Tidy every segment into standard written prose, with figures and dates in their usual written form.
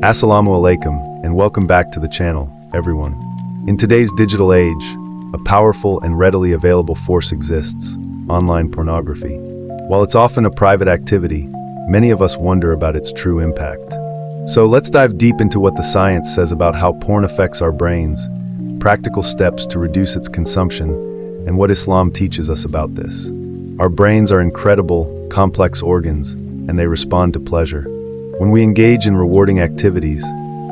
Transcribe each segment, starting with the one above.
Assalamu alaikum, and welcome back to the channel, everyone. In today's digital age, a powerful and readily available force exists: online pornography. While it's often a private activity, many of us wonder about its true impact. So let's dive deep into what the science says about how porn affects our brains, practical steps to reduce its consumption, and what Islam teaches us about this. Our brains are incredible, complex organs, and they respond to pleasure. When we engage in rewarding activities,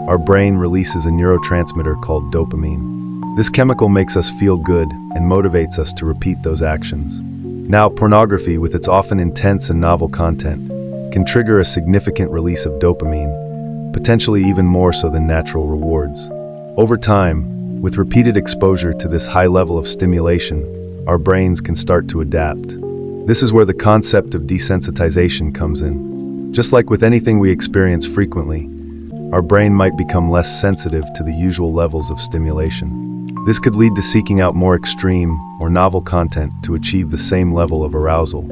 our brain releases a neurotransmitter called dopamine. This chemical makes us feel good and motivates us to repeat those actions. Now, pornography, with its often intense and novel content, can trigger a significant release of dopamine, potentially even more so than natural rewards. Over time, with repeated exposure to this high level of stimulation, our brains can start to adapt. This is where the concept of desensitization comes in. Just like with anything we experience frequently, our brain might become less sensitive to the usual levels of stimulation. This could lead to seeking out more extreme or novel content to achieve the same level of arousal.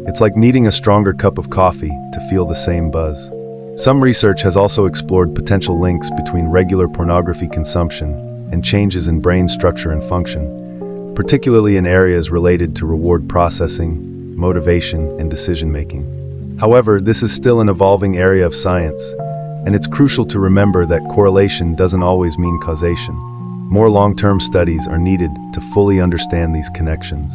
It's like needing a stronger cup of coffee to feel the same buzz. Some research has also explored potential links between regular pornography consumption and changes in brain structure and function, particularly in areas related to reward processing, motivation, and decision-making. However, this is still an evolving area of science, and it's crucial to remember that correlation doesn't always mean causation. More long-term studies are needed to fully understand these connections.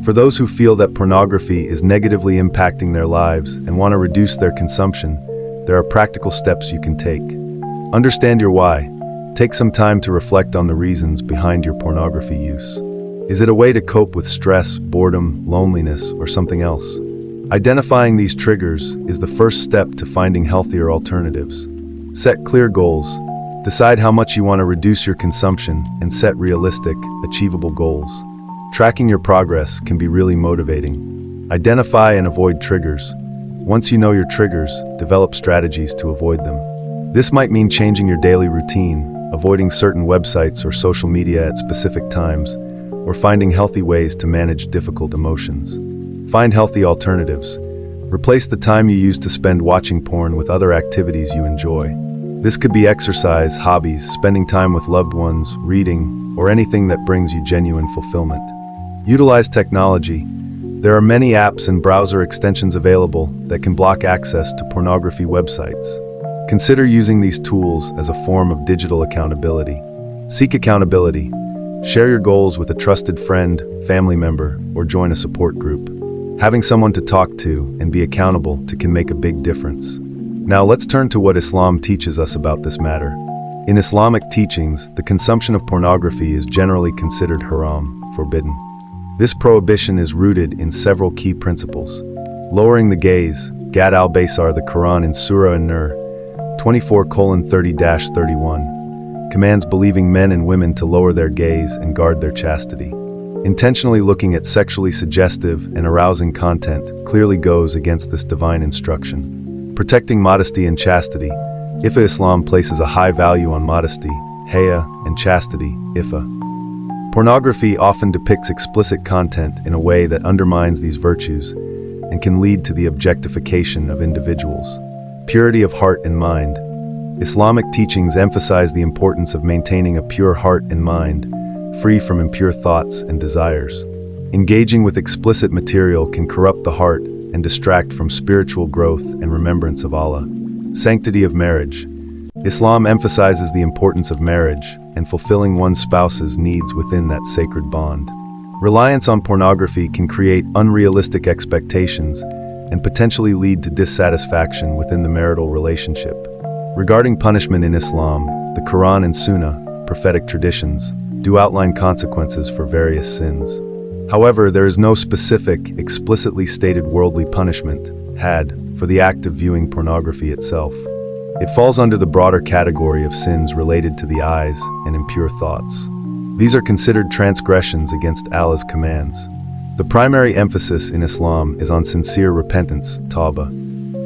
For those who feel that pornography is negatively impacting their lives and want to reduce their consumption, there are practical steps you can take. Understand your why. Take some time to reflect on the reasons behind your pornography use. Is it a way to cope with stress, boredom, loneliness, or something else? Identifying these triggers is the first step to finding healthier alternatives. Set clear goals. Decide how much you want to reduce your consumption and set realistic, achievable goals. Tracking your progress can be really motivating. Identify and avoid triggers. Once you know your triggers, develop strategies to avoid them. This might mean changing your daily routine, avoiding certain websites or social media at specific times, or finding healthy ways to manage difficult emotions. Find healthy alternatives. Replace the time you use to spend watching porn with other activities you enjoy. This could be exercise, hobbies, spending time with loved ones, reading, or anything that brings you genuine fulfillment. Utilize technology. There are many apps and browser extensions available that can block access to pornography websites. Consider using these tools as a form of digital accountability. Seek accountability. Share your goals with a trusted friend, family member, or join a support group. Having someone to talk to and be accountable to can make a big difference. Now let's turn to what Islam teaches us about this matter. In Islamic teachings, the consumption of pornography is generally considered haram, forbidden. This prohibition is rooted in several key principles. Lowering the gaze, Gad al-Basar, the Quran in Surah An-Nur 24:30-31, commands believing men and women to lower their gaze and guard their chastity. Intentionally looking at sexually suggestive and arousing content clearly goes against this divine instruction. Protecting modesty and chastity. Islam places a high value on modesty, haya, and chastity, ifa. Pornography often depicts explicit content in a way that undermines these virtues and can lead to the objectification of individuals. Purity of heart and mind. Islamic teachings emphasize the importance of maintaining a pure heart and mind, free from impure thoughts and desires. Engaging with explicit material can corrupt the heart and distract from spiritual growth and remembrance of Allah. Sanctity of marriage. Islam emphasizes the importance of marriage and fulfilling one's spouse's needs within that sacred bond. Reliance on pornography can create unrealistic expectations and potentially lead to dissatisfaction within the marital relationship. Regarding punishment in Islam, the Quran and Sunnah, prophetic traditions, do outline consequences for various sins. However, there is no specific, explicitly stated worldly punishment, had, for the act of viewing pornography itself. It falls under the broader category of sins related to the eyes and impure thoughts. These are considered transgressions against Allah's commands. The primary emphasis in Islam is on sincere repentance, tawbah.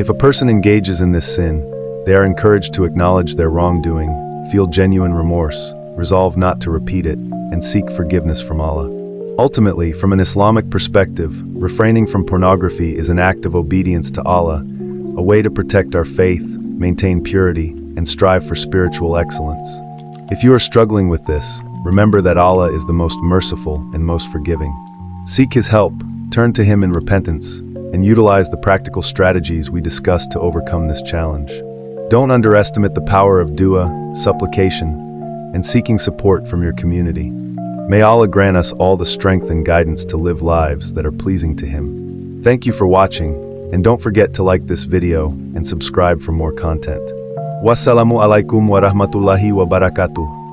If a person engages in this sin, they are encouraged to acknowledge their wrongdoing, feel genuine remorse, resolve not to repeat it, and seek forgiveness from Allah. Ultimately, from an Islamic perspective, refraining from pornography is an act of obedience to Allah, a way to protect our faith, maintain purity, and strive for spiritual excellence. If you are struggling with this, remember that Allah is the most merciful and most forgiving. Seek His help, turn to Him in repentance, and utilize the practical strategies we discussed to overcome this challenge. Don't underestimate the power of dua, supplication, and seeking support from your community. May Allah grant us all the strength and guidance to live lives that are pleasing to Him. Thank you for watching, and don't forget to like this video and subscribe for more content. Wassalamu alaikum wa rahmatullahi wa barakatuh.